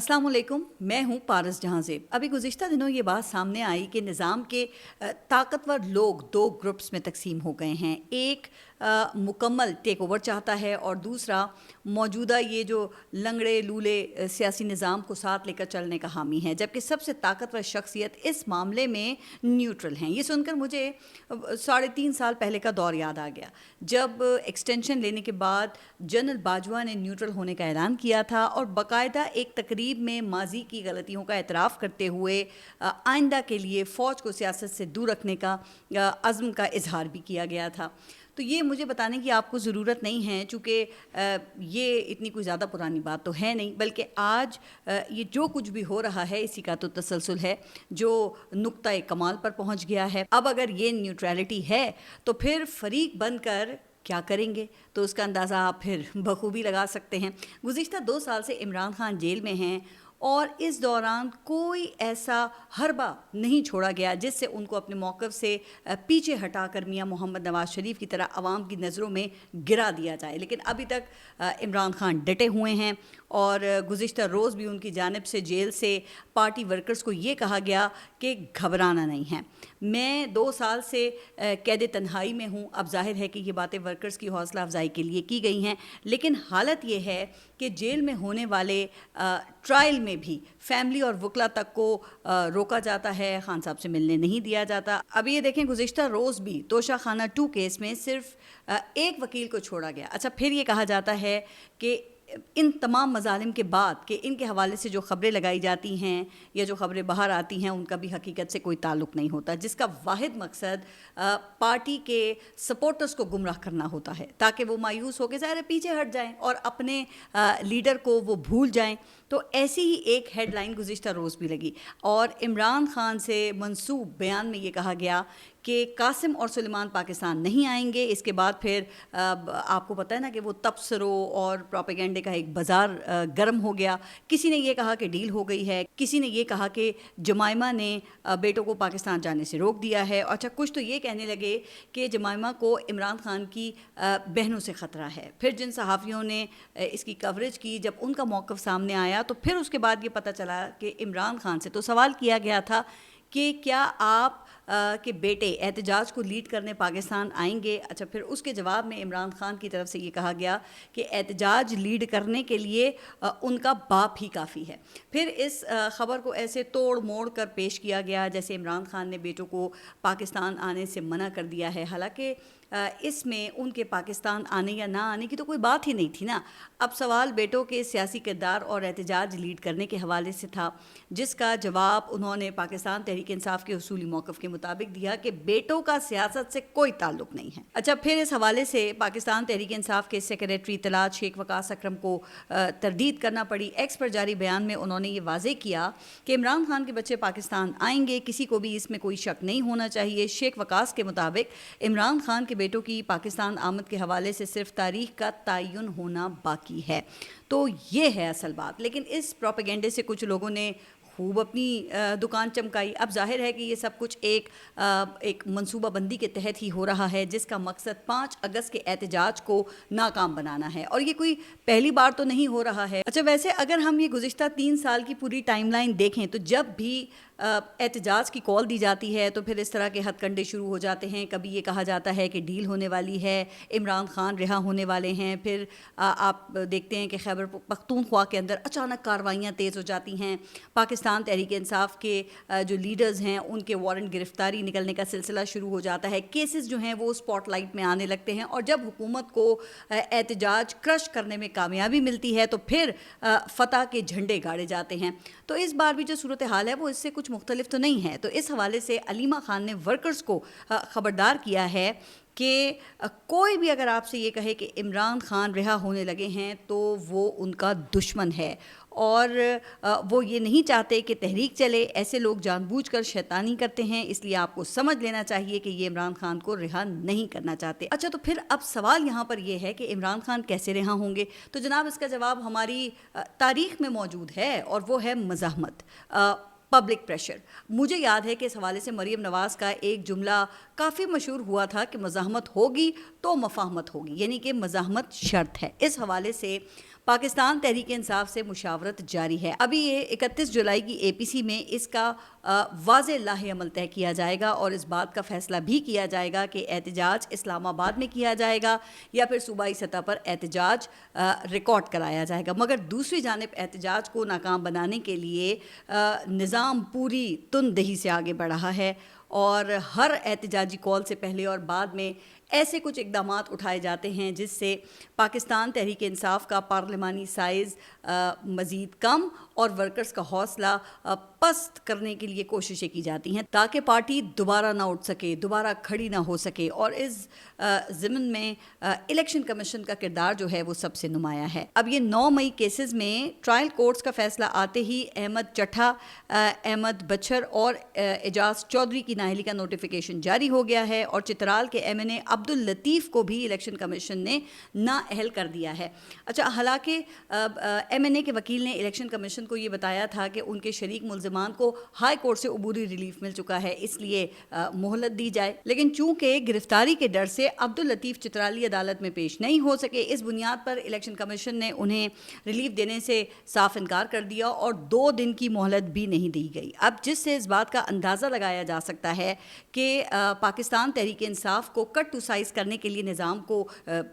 अस्सलाम वालेकुम, मैं हूँ पारस जहाँ ज़ेब। अभी गुज़िश्ता दिनों ये बात सामने आई कि निज़ाम के ताकतवर लोग दो ग्रुप्स में तकसीम हो गए हैं। एक मुकम्मल टेक ओवर चाहता है और दूसरा मौजूदा ये जो लंगड़े लूले सियासी निज़ाम को साथ लेकर चलने का हामी है, जबकि सबसे ताकतवर शख्सियत इस मामले में न्यूट्रल हैं। ये सुनकर मुझे 3.5 साल पहले का दौर याद आ गया, जब एक्सटेंशन लेने के बाद जनरल बाजवा ने न्यूट्रल होने का ऐलान किया था और बाकायदा एक तकरीब में माजी की गलतियों का एतराफ़ करते हुए आइंदा के लिए फ़ौज को सियासत से दूर रखने का अज़्म का इजहार भी किया गया था। तो ये मुझे बताने की आपको ज़रूरत नहीं है, चूँकि ये इतनी कोई ज़्यादा पुरानी बात तो है नहीं, बल्कि आज ये जो कुछ भी हो रहा है इसी का तो तसलसल है जो नुक्ता कमाल पर पहुँच गया है। अब अगर ये न्यूट्रलिटी है तो फिर फरीक बनकर क्या करेंगे, तो उसका अंदाज़ा आप फिर बखूबी लगा सकते हैं। गुज़िश्ता 2 साल से इमरान खान जेल में हैं और इस दौरान कोई ऐसा हरबा नहीं छोड़ा गया जिससे उनको अपने मौक़िफ़ से पीछे हटाकर मियां मोहम्मद नवाज़ शरीफ की तरह आवाम की नज़रों में गिरा दिया जाए। लेकिन अभी तक इमरान खान डटे हुए हैं और गुज़िश्ता रोज़ भी उनकी जानिब से जेल से पार्टी वर्कर्स को ये कहा गया कि घबराना नहीं है। मैं 2 साल से कैद तन्हाई में हूँ। अब जाहिर है कि ये बातें वर्कर्स की हौसला अफजाई के लिए की गई हैं, लेकिन हालत ये है कि जेल में होने वाले ट्रायल में भी फैमिली और वकला तक को रोका जाता है, खान साहब से मिलने नहीं दिया जाता। अब ये देखें, गुज़िश्ता रोज़ भी तोशा खाना 2 केस में सिर्फ एक वकील को छोड़ा गया। अच्छा, फिर ये कहा जाता है कि इन तमाम मज़ालिम के बाद कि इनके हवाले से जो ख़बरें लगाई जाती हैं या जो ख़बरें बाहर आती हैं उनका भी हकीकत से कोई ताल्लुक़ नहीं होता, जिसका वाहिद मकसद पार्टी के सपोर्टर्स को गुमराह करना होता है ताकि वो मायूस होकर ज़ाहिर पीछे हट जाएं और अपने लीडर को वो भूल जाएं। तो ऐसी ही एक हेडलाइन गुज़िश्ता रोज़ भी लगी और इमरान खान से मंसूब बयान में ये कहा गया कि कासिम और सुलेमान पाकिस्तान नहीं आएंगे। इसके बाद फिर आपको पता है ना कि वो तबसरों और प्रोपेगेंडे का एक बाज़ार गर्म हो गया। किसी ने ये कहा कि डील हो गई है, किसी ने ये कहा कि जमाइमा ने बेटों को पाकिस्तान जाने से रोक दिया है। अच्छा, कुछ तो ये कहने लगे कि जमाइमा को इमरान खान की बहनों से ख़तरा है। फिर जिन सहाफ़ियों ने इसकी कवरेज की, जब उनका मौक़िफ़ सामने आया तो फिर उसके बाद ये पता चला कि इमरान खान से तो सवाल किया गया था कि क्या आप के बेटे एहतजाज को लीड करने पाकिस्तान आएंगे। अच्छा, फिर उसके जवाब में इमरान खान की तरफ से ये कहा गया कि एहतजाज लीड करने के लिए उनका बाप ही काफ़ी है। फिर इस ख़बर को ऐसे तोड़ मोड़ कर पेश किया गया जैसे इमरान खान ने बेटों को पाकिस्तान आने से मना कर दिया है। हालांकि इसमें उनके पाकिस्तान आने या ना आने की तो कोई बात ही नहीं थी ना। अब सवाल बेटों के सियासी किरदार और एहतजाज लीड करने के हवाले से था, जिसका जवाब उन्होंने पाकिस्तान तहरीक इंसाफ के उसूली मौक़िफ़ के मुताबिक दिया कि बेटों का सियासत से कोई ताल्लुक़ नहीं है। अच्छा, फिर इस हवाले से पाकिस्तान तहरीक इंसाफ के सेक्रेटरी इत्तलात शेख वकास अकरम को तरदीद करना पड़ी। एक्स पर जारी बयान में उन्होंने ये वाज़े किया कि इमरान खान के बच्चे पाकिस्तान आएंगे, किसी को भी इसमें कोई शक नहीं होना चाहिए। शेख वकास के मुताबिक इमरान खान के बेटों की पाकिस्तान आमद के हवाले से सिर्फ तारीख का तयन होना बाकी है। तो ये है असल बात। लेकिन इस प्रोपेगेंडे से कुछ लोगों ने खूब अपनी दुकान चमकाई। अब जाहिर है कि ये सब कुछ एक मंसूबाबंदी के तहत ही हो रहा है, जिसका मकसद 5 अगस्त के एहतजाज को नाकाम बनाना है और ये कोई पहली बार तो नहीं हो रहा है। अच्छा, वैसे अगर हम ये गुज़िश्ता 3 साल की पूरी टाइमलाइन देखें तो जब भी एहतजाज की कॉल दी जाती है तो फिर इस तरह के हथकंडे शुरू हो जाते हैं। कभी ये कहा जाता है कि डील होने वाली है, इमरान खान रिहा होने वाले हैं। फिर आप देखते हैं कि खैबर पख्तूनख्वा के अंदर अचानक कार्रवाइयाँ तेज़ हो जाती हैं। पाकिस्तान तहरीक इंसाफ के जो लीडर्स हैं उनके वारंट गिरफ्तारी निकलने का सिलसिला शुरू हो जाता है। केसेस जो हैं वो स्पॉटलाइट में आने लगते हैं और जब हुकूमत को एहतजाज क्रश करने में कामयाबी मिलती है तो फिर फतह के झंडे गाड़े जाते हैं। तो इस बार भी जो सूरत हाल है वो इससे कुछ मुख्तलिफ तो नहीं है। तो इस हवाले से अलीमा खान ने वर्कर्स को ख़बरदार किया है कि कोई भी अगर आपसे ये कहे कि इमरान खान रिहा होने लगे हैं तो वो उनका दुश्मन है और वो ये नहीं चाहते कि तहरीक चले। ऐसे लोग जानबूझकर शैतानी करते हैं, इसलिए आपको समझ लेना चाहिए कि ये इमरान खान को रिहा नहीं करना चाहते। अच्छा, तो फिर अब सवाल यहाँ पर ये है कि इमरान खान कैसे रिहा होंगे। तो जनाब, इसका जवाब हमारी तारीख़ में मौजूद है और वो है मज़ाहमत, पब्लिक प्रेशर। मुझे याद है कि इस हवाले से मरीम नवाज़ का एक जुमला काफ़ी मशहूर हुआ था कि मज़ाहमत होगी तो मफाहमत होगी, यानी कि मज़ाहमत शर्त है। इस हवाले से پاکستان تحریک انصاف سے مشاورت جاری ہے. ابھی یہ 31 جولائی کی اے پی سی میں اس کا واضح لاہ عمل طے کیا جائے گا اور اس بات کا فیصلہ بھی کیا جائے گا کہ احتجاج اسلام آباد میں کیا جائے گا یا پھر صوبائی سطح پر احتجاج ریکارڈ کرایا جائے گا. مگر دوسری جانب احتجاج کو ناکام بنانے کے لیے نظام پوری تنددہی سے آگے بڑھ رہا ہے اور ہر احتجاجی کال سے پہلے اور بعد میں ایسے کچھ اقدامات اٹھائے جاتے ہیں جس سے پاکستان تحریک انصاف کا پارلیمانی سائز مزید کم اور ورکرز کا حوصلہ پست کرنے کے لیے کوششیں کی جاتی ہیں تاکہ پارٹی دوبارہ نہ اٹھ سکے, دوبارہ کھڑی نہ ہو سکے. اور اس ضمن میں الیکشن کمیشن کا کردار جو ہے وہ سب سے نمایاں ہے. اب یہ 9 مئی کیسز میں ٹرائل کورٹس کا فیصلہ آتے ہی احمد چٹھا, احمد بچھر اور اعجاز چودھری کی نااہلی کا نوٹیفیکیشن جاری ہو گیا ہے اور چترال کے ایم این اے عبد اللطیف کو بھی الیکشن کمیشن نے نااہل کر دیا ہے. اچھا, حالانکہ ایم این اے کے وکیل نے الیکشن کمیشن کو یہ بتایا تھا کہ ان کے شریک ملزمان کو ہائی کورٹ سے عبوری ریلیف مل چکا ہے, اس لیے مہلت دی جائے. لیکن چونکہ گرفتاری کے ڈر سے عبد اللطیف چترالی عدالت میں پیش نہیں ہو سکے, اس بنیاد پر الیکشن کمیشن نے انہیں ریلیف دینے سے صاف انکار کر دیا اور 2 دن کی مہلت بھی نہیں دی گئی. اب جس سے اس بات کا اندازہ لگایا جا سکتا ہے کہ پاکستان تحریک انصاف کو کٹ ٹو سائز کرنے کے لیے نظام کو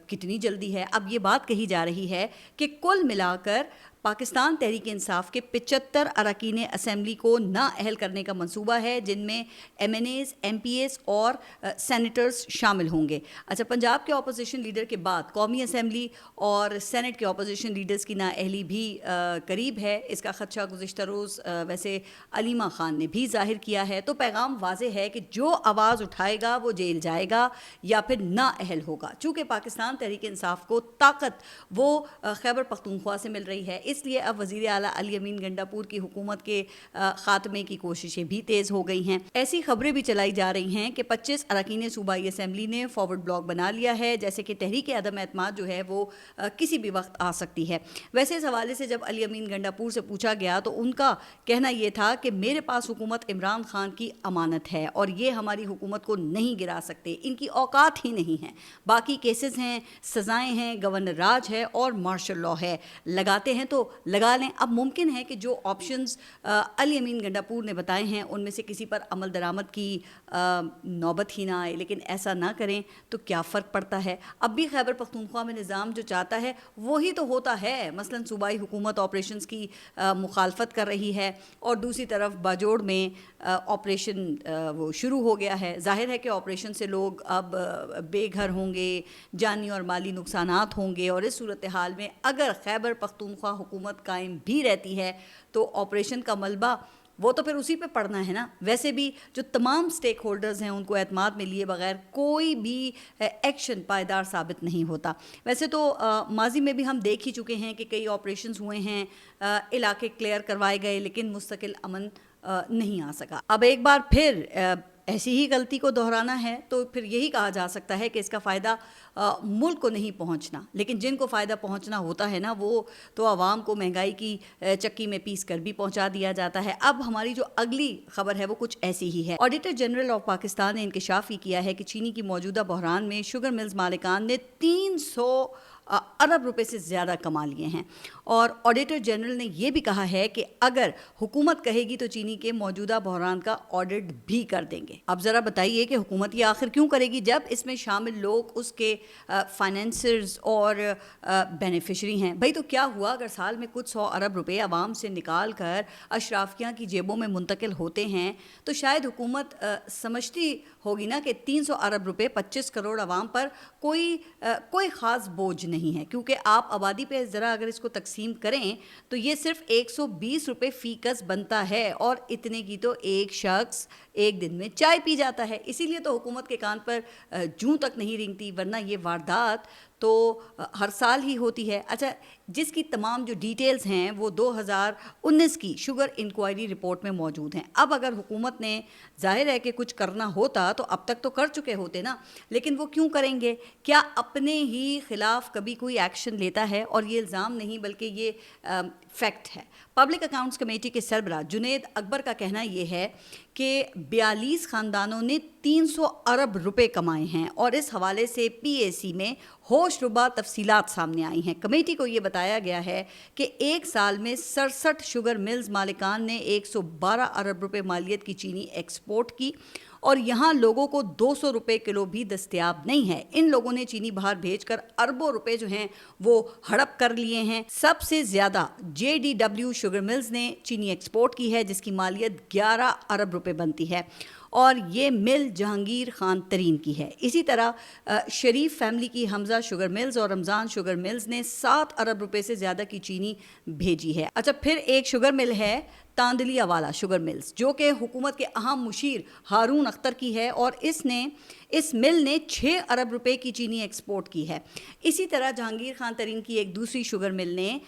کتنی جلدی ہے. اب یہ بات کہی جا رہی ہے کہ کل ملا کر پاکستان تحریک انصاف کے 75 اراکین اسمبلی کو نااہل کرنے کا منصوبہ ہے, جن میں M N As, M P As اور سینیٹرز شامل ہوں گے. اچھا, پنجاب کے اپوزیشن لیڈر کے بعد قومی اسمبلی اور سینٹ کے اپوزیشن لیڈرز کی نااہلی بھی قریب ہے. اس کا خدشہ گزشتہ روز ویسے علیمہ خان نے بھی ظاہر کیا ہے. تو پیغام واضح ہے کہ جو آواز اٹھائے گا وہ جیل جائے گا یا پھر نااہل ہوگا. چونکہ پاکستان تحریک انصاف کو طاقت وہ خیبر پختونخوا سے مل رہی ہے, اس لیے اب وزیر اعلیٰ علی امین گنڈاپور کی حکومت کے خاتمے کی کوششیں بھی تیز ہو گئی ہیں. ایسی خبریں بھی چلائی جا رہی ہیں کہ 25 اراکین صوبائی اسمبلی نے فارورڈ بلاک بنا لیا ہے, جیسے کہ تحریک عدم اعتماد جو ہے وہ کسی بھی وقت آ سکتی ہے. ویسے اس حوالے سے جب علی امین گنڈاپور سے پوچھا گیا تو ان کا کہنا یہ تھا کہ میرے پاس حکومت عمران خان کی امانت ہے اور یہ ہماری حکومت کو نہیں گرا سکتے, ان کی اوقات ہی نہیں ہیں. باقی کیسز ہیں, سزائیں ہیں, گورنر راج ہے اور مارشل لاء ہے, لگاتے ہیں تو لگا لیں. اب ممکن ہے کہ جو آپشنز علی امین گنڈاپور نے بتائے ہیں ان میں سے کسی پر عمل درآمد کی نوبت ہی نہ آئے, لیکن ایسا نہ کریں تو کیا فرق پڑتا ہے. اب بھی خیبر پختونخوا میں نظام جو چاہتا ہے وہی تو ہوتا ہے. مثلا صوبائی حکومت آپریشنز کی مخالفت کر رہی ہے اور دوسری طرف باجوڑ میں آپریشن وہ شروع ہو گیا ہے. ظاہر ہے کہ آپریشن سے لوگ اب بے گھر ہوں گے, جانی اور مالی نقصانات ہوں گے, اور اس صورتحال میں اگر خیبر پختونخوا حکومت قائم بھی رہتی ہے تو آپریشن کا ملبہ وہ تو پھر اسی پہ پڑنا ہے نا. ویسے بھی جو تمام سٹیک ہولڈرز ہیں ان کو اعتماد میں لیے بغیر کوئی بھی ایکشن پائیدار ثابت نہیں ہوتا. ویسے تو ماضی میں بھی ہم دیکھ ہی چکے ہیں کہ کئی آپریشنز ہوئے ہیں, علاقے کلیئر کروائے گئے, لیکن مستقل امن نہیں آ سکا. اب ایک بار پھر ایسی ہی غلطی کو دہرانا ہے تو پھر یہی کہا جا سکتا ہے کہ اس کا فائدہ ملک کو نہیں پہنچنا, لیکن جن کو فائدہ پہنچنا ہوتا ہے نا وہ تو عوام کو مہنگائی کی چکی میں پیس کر بھی پہنچا دیا جاتا ہے. اب ہماری جو اگلی خبر ہے وہ کچھ ایسی ہی ہے. آڈیٹر جنرل آف پاکستان نے انکشاف ہی کیا ہے کہ چینی کی موجودہ بحران میں شوگر ملز مالکان نے 300 ارب روپے سے زیادہ کما لیے ہیں, اور آڈیٹر جنرل نے یہ بھی کہا ہے کہ اگر حکومت کہے گی تو چینی کے موجودہ بحران کا آڈٹ بھی کر دیں گے. اب ذرا بتائیے کہ حکومت یہ آخر کیوں کرے گی جب اس میں شامل لوگ اس کے فائنینسرز اور بینیفیشری ہیں. بھائی تو کیا ہوا اگر سال میں کچھ 100 ارب روپے عوام سے نکال کر اشرافیہ کی جیبوں میں منتقل ہوتے ہیں تو شاید حکومت سمجھتی ہوگی نا کہ 300 ارب روپے 25 کروڑ عوام پر کوئی خاص بوجھ نہیں ہے, کیونکہ آپ آبادی پہ ذرا اگر اس کو تقسیم کریں تو یہ صرف 120 روپے فی کس بنتا ہے, اور اتنے کی تو ایک شخص ایک دن میں چائے پی جاتا ہے. اسی لیے تو حکومت کے کان پر جوں تک نہیں رینگتی, ورنہ یہ واردات تو ہر سال ہی ہوتی ہے. اچھا, جس کی تمام جو ڈیٹیلز ہیں وہ 2019 کی شوگر انکوائری رپورٹ میں موجود ہیں. اب اگر حکومت نے ظاہر ہے کہ کچھ کرنا ہوتا تو اب تک تو کر چکے ہوتے نا, لیکن وہ کیوں کریں گے؟ کیا اپنے ہی خلاف کبھی کوئی ایکشن لیتا ہے؟ اور یہ الزام نہیں بلکہ یہ فیکٹ ہے. पब्लिक अकाउंट्स कमेटी के सरबराह जुनैद अकबर का कहना ये है कि 42 खानदानों ने 300 अरब रुपए कमाए हैं और इस हवाले से पीएसी में होशरुबा तफसीलात सामने आई हैं। कमेटी को ये बताया गया है कि एक साल में 67 शुगर मिल्स मालिकान ने 112 अरब रुपए मालियत की चीनी एक्सपोर्ट की और यहाँ लोगों को 200 रुपए किलो भी दस्तयाब नहीं है। इन लोगों ने चीनी बाहर भेजकर अरबों रुपए जो हैं वो हड़प कर लिए हैं। सबसे ज़्यादा JDW शुगर मिल्स ने चीनी एक्सपोर्ट की है जिसकी मालियत 11 अरब रुपए बनती है और ये मिल जहांगीर खान तरीन की है। इसी तरह शरीफ फैमिली की हमजा शुगर मिल्स और रमज़ान शुगर मिल्स ने 7 अरब रुपए से ज़्यादा की चीनी भेजी है। अच्छा, फिर एक शुगर मिल है तांदलिया वाला शुगर मिल्स जो कि हुकूमत के अहम मुशीर हारून अख्तर की है और इस मिल ने 6 अरब रुपए की चीनी एक्सपोर्ट की है। इसी तरह जहांगीर खान तरीन की एक दूसरी शुगर मिल ने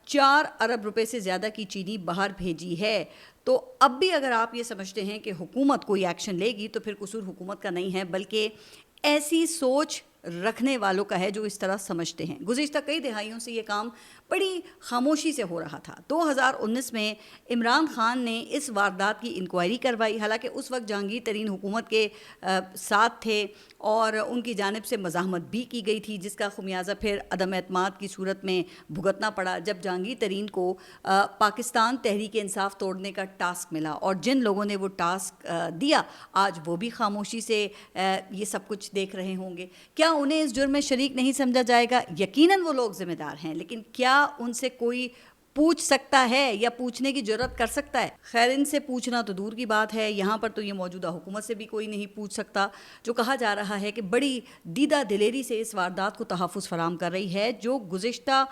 4 अरब रुपए से ज़्यादा की चीनी बाहर भेजी है। तो अब भी अगर आप ये समझते हैं कि हुकूमत कोई एक्शन लेगी तो फिर कसूर हुकूमत का नहीं है बल्कि ऐसी सोच रखने वालों का है जो इस तरह समझते हैं। गुज़िश्ता कई दहाइयों से ये काम बड़ी खामोशी से हो रहा था। 2019 में इमरान खान ने इस वारदात की इंक्वायरी करवाई, हालांकि उस वक्त जहांगीर तरीन हुकूमत के साथ थे और उनकी जानिब से मज़ाहमत भी की गई थी जिसका खुमियाजा फिर अदम एतमाद की सूरत में भुगतना पड़ा जब जहांगीर तरीन को पाकिस्तान तहरीक इंसाफ तोड़ने का टास्क मिला और जिन लोगों ने वो टास्क दिया आज वो भी खामोशी से ये सब कुछ देख रहे होंगे। क्या उन्हें इस जुर्म में शरीक नहीं समझा जाएगा? यकीनन वो लोग जिम्मेदार हैं, लेकिन क्या उनसे कोई पूछ सकता है या पूछने की जरूरत कर सकता है? खैर, इनसे पूछना तो दूर की बात है, यहाँ पर तो ये मौजूदा हुकूमत से भी कोई नहीं पूछ सकता जो कहा जा रहा है कि बड़ी दीदा दिलेरी से इस वारदात को तहफ़्फ़ुज़ फराहम कर रही है जो गुज़िश्ता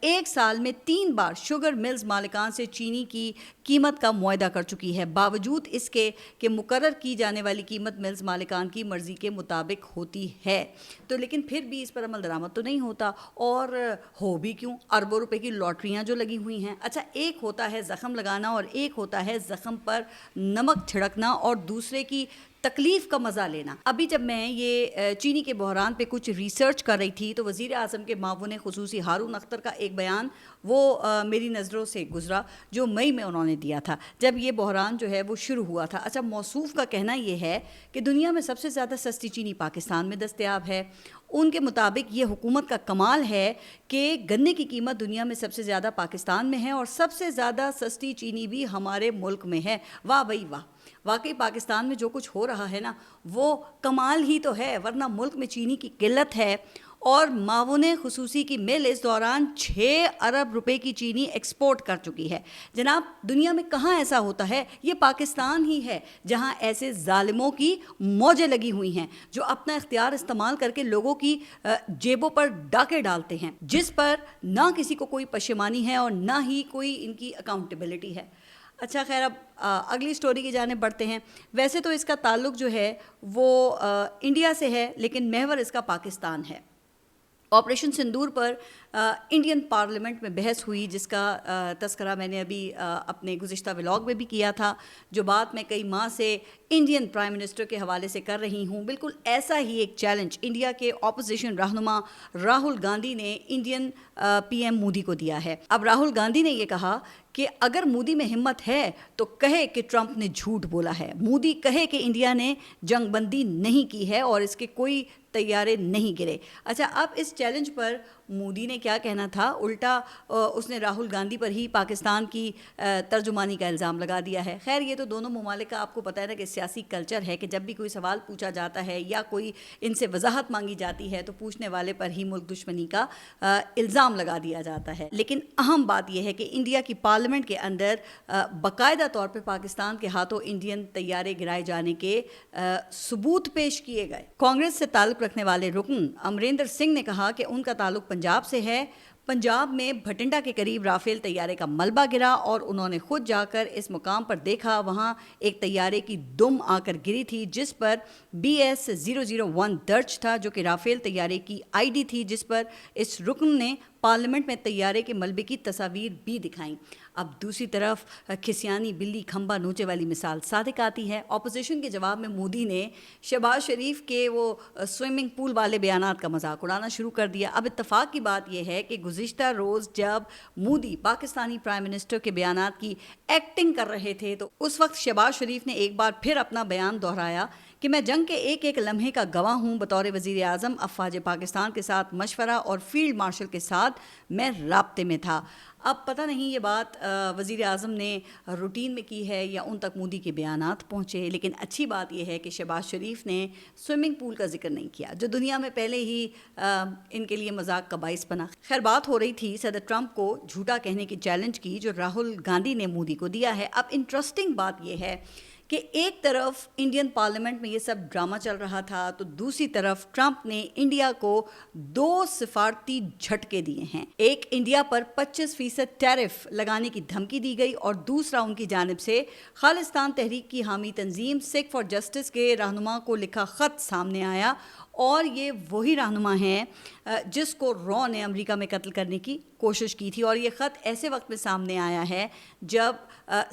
एक साल में 3 बार शुगर मिल्स मालिकान से चीनी की कीमत का मुआहदा कर चुकी है, बावजूद इसके कि मुकर्रर की जाने वाली कीमत मिल्स मालिकान की मर्ज़ी के मुताबिक होती है। तो लेकिन फिर भी इस पर अमल दरामद तो नहीं होता और हो भी क्यों, अरबों रुपए की लॉटरियाँ जो लगी हुई हैं। अच्छा, एक होता है ज़ख़म लगाना और एक होता है ज़ख़म पर नमक छिड़कना और दूसरे की तकलीफ़ का मज़ा लेना। अभी जब मैं ये चीनी के बहरान पे कुछ रिसर्च कर रही थी तो वज़ीर आज़म के मावून ख़ुसूसी हारून अख्तर का एक बयान वो मेरी नज़रों से गुज़रा जो मई में उन्होंने दिया था जब ये बहरान जो है वो शुरू हुआ था। अच्छा, मौसूफ़ का कहना ये है कि दुनिया में सबसे ज़्यादा सस्ती चीनी पाकिस्तान में दस्तयाब है। उनके मुताबिक ये हुकूमत का कमाल है कि गन्ने की कीमत दुनिया में सबसे ज़्यादा पाकिस्तान में है और सबसे ज़्यादा सस्ती चीनी भी हमारे मुल्क में है। वाह भाई वाह, वाकई पाकिस्तान में जो कुछ हो रहा है ना वो कमाल ही तो है, वरना मुल्क में चीनी की किल्लत है और मावून ख़ुसूसी की मिल इस दौरान 6 अरब रुपए की चीनी एक्सपोर्ट कर चुकी है। जनाब, दुनिया में कहाँ ऐसा होता है? ये पाकिस्तान ही है जहाँ ऐसे ज़ालिमों की मौजें लगी हुई हैं जो अपना इख्तियार इस्तेमाल करके लोगों की जेबों पर डाके डालते हैं जिस पर ना किसी को कोई पशेमानी है और ना ही कोई इनकी अकाउंटेबिलिटी है। अच्छा, खैर, अब अगली स्टोरी की जाने बढ़ते हैं। वैसे तो इसका ताल्लुक़ जो है वो इंडिया से है लेकिन महवर इसका पाकिस्तान है। ऑपरेशन सिंदूर पर इंडियन पार्लियामेंट में बहस हुई जिसका तस्करा मैंने अभी अपने गुज़िश्ता व्लॉग में भी किया था, जो बात मैं कई माह से इंडियन प्राइम मिनिस्टर के हवाले से कर रही हूँ। बिल्कुल ऐसा ही एक चैलेंज इंडिया के ऑपोजिशन रहनुमा राहुल गांधी ने इंडियन PM मोदी को दिया है। अब राहुल गांधी ने ये कहा कि अगर मोदी में हिम्मत है तो कहे कि ट्रंप ने झूठ बोला है, मोदी कहे कि इंडिया ने जंगबंदी नहीं की है और इसके कोई तैयारे नहीं गिरे। अच्छा, अब इस चैलेंज पर मोदी ने क्या कहना था, उल्टा उसने राहुल गांधी पर ही पाकिस्तान की तर्जुमानी का इल्ज़ाम लगा दिया है। खैर, ये तो दोनों ममालिक का आपको पता है ना कि सियासी कल्चर है कि जब भी कोई सवाल पूछा जाता है या कोई इनसे वजाहत मांगी जाती है तो पूछने वाले पर ही मुल्क दुश्मनी का इल्ज़ाम लगा दिया जाता है। लेकिन अहम बात यह है कि इंडिया की पार्लियामेंट के अंदर बाकायदा तौर पर पाकिस्तान के हाथों इंडियन तैयारे गिराए जाने के सबूत पेश किए गए। कांग्रेस से ताल्लुक़ रखने वाले रुकन अमरिंदर सिंह ने कहा कि उनका ताल्लुक़ पंजाब से है। पंजाब में भटिंडा के करीब राफेल तैयारे का मलबा गिरा और उन्होंने खुद जाकर इस मुकाम पर देखा। वहाँ एक तैयारे की दुम आकर गिरी थी जिस पर BS 001 दर्ज था जो कि राफेल तैयारे की ID थी जिस पर इस रुकन ने पार्लियामेंट में तैयारे के मलबे की तस्वीर भी दिखाई। अब दूसरी तरफ खिसियानी बिल्ली खंबा नोचे वाली मिसाल सादिक आती है। ऑपोजिशन के जवाब में मोदी ने शहबाज शरीफ के वो स्विमिंग पूल वाले बयानात का मजाक उड़ाना शुरू कर दिया। अब इत्तफाक की बात यह है कि गुज़िश्ता रोज़ जब मोदी पाकिस्तानी प्राइम मिनिस्टर के बयानात की एक्टिंग कर रहे थे तो उस वक्त शहबाज शरीफ ने एक बार फिर अपना बयान दोहराया कि मैं जंग के एक एक लम्हे का गवाह हूँ। बतौर वज़ीर आज़म अफ़वाज पाकिस्तान के साथ मशवरा और फील्ड मार्शल के साथ मैं राब्ते में था। अब पता नहीं ये बात वज़ीर आज़म ने रूटीन में की है या उन तक मोदी के बयानात पहुँचे, लेकिन अच्छी बात यह है कि शहबाज शरीफ ने स्विमिंग पूल का जिक्र नहीं किया, जो दुनिया में पहले ही इनके लिए मजाक का बाइस बना। खैर, बात हो रही थी सदर ट्रंप को झूठा कहने की चैलेंज की जो राहुल गांधी ने मोदी को दिया है। अब इंटरेस्टिंग बात यह है कि एक तरफ इंडियन पार्लियामेंट में ये सब ड्रामा चल रहा था तो दूसरी तरफ ट्रंप ने इंडिया को 2 सिफारती झटके दिए हैं। एक, इंडिया पर 25% टैरिफ लगाने की धमकी दी गई और दूसरा, उनकी जानिब से खालिस्तान तहरीक की हामी तंजीम सिख फॉर जस्टिस के रहनुमा को लिखा ख़त सामने आया और ये वही रहनुमा हैं जिसको रॉ ने अमेरिका में कत्ल करने की कोशिश की थी। और ये ख़त ऐसे वक्त में सामने आया है जब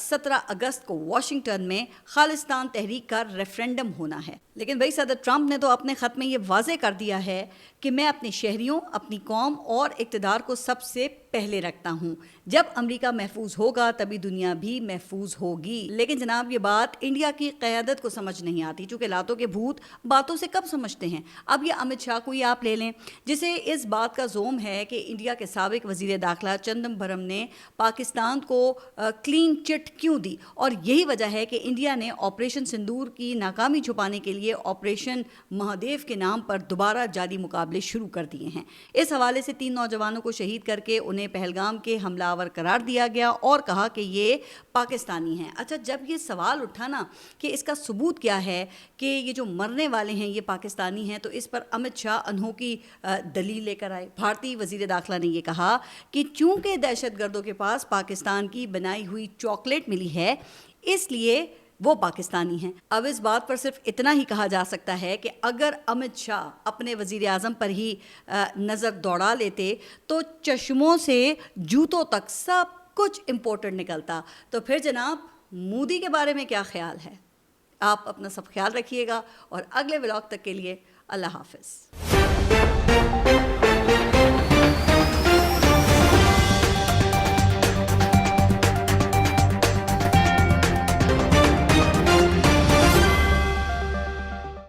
17 अगस्त को वाशिंगटन में खालिस्तान तहरीक का रेफरेंडम होना है। लेकिन भाई सदर ट्रंप ने तो अपने ख़त में ये वाज़े कर दिया है कि मैं अपने शहरियों, अपनी कौम और इक़्तिदार को सबसे पहले रखता हूँ। जब अमेरिका महफूज होगा तभी दुनिया भी महफूज होगी। लेकिन जनाब, ये बात इंडिया की क़यादत को समझ नहीं आती, चूँकि लातों के भूत बातों से कब समझते हैं। अब ये अमित शाह को ही आप ले लें, जिसे इस बात का जोम है कि इंडिया के साबिक वज़ीर दाखिला चिदंबरम ने पाकिस्तान को क्लीन चिट क्यों दी, और यही वजह है कि इंडिया ने ऑपरेशन सिंदूर की नाकामी छुपाने के लिए ऑपरेशन महादेव के नाम पर दोबारा जारी मुकाबले शुरू कर दिए हैं। इस हवाले से 3 नौजवानों को शहीद करके उन्हें पहलगाम के हमलावर करार दिया गया और कहा कि ये पाकिस्तानी हैं। अच्छा, जब ये सवाल उठा ना कि इसका सबूत क्या है कि ये जो मरने वाले हैं ये पाकिस्तानी हैं, तो इस पर अमित शाह अनोखी दलील लेकर आए। भारतीय वज़ीर दाखिला ने ये कहा कि चूंकि दहशतगर्दों के पास पाकिस्तान की बनाई हुई चॉकलेट मिली है इसलिए वो पाकिस्तानी हैं। अब इस बात पर सिर्फ इतना ही कहा जा सकता है कि अगर अमित शाह अपने वज़ीर आज़म पर ही नज़र दौड़ा लेते तो चश्मों से जूतों तक सब कुछ इम्पोर्टेड निकलता। तो फिर जनाब, मोदी के बारे में क्या ख्याल है? आप अपना सब ख्याल रखिएगा और अगले व्लॉग तक के लिए अल्लाह हाफ़िज़।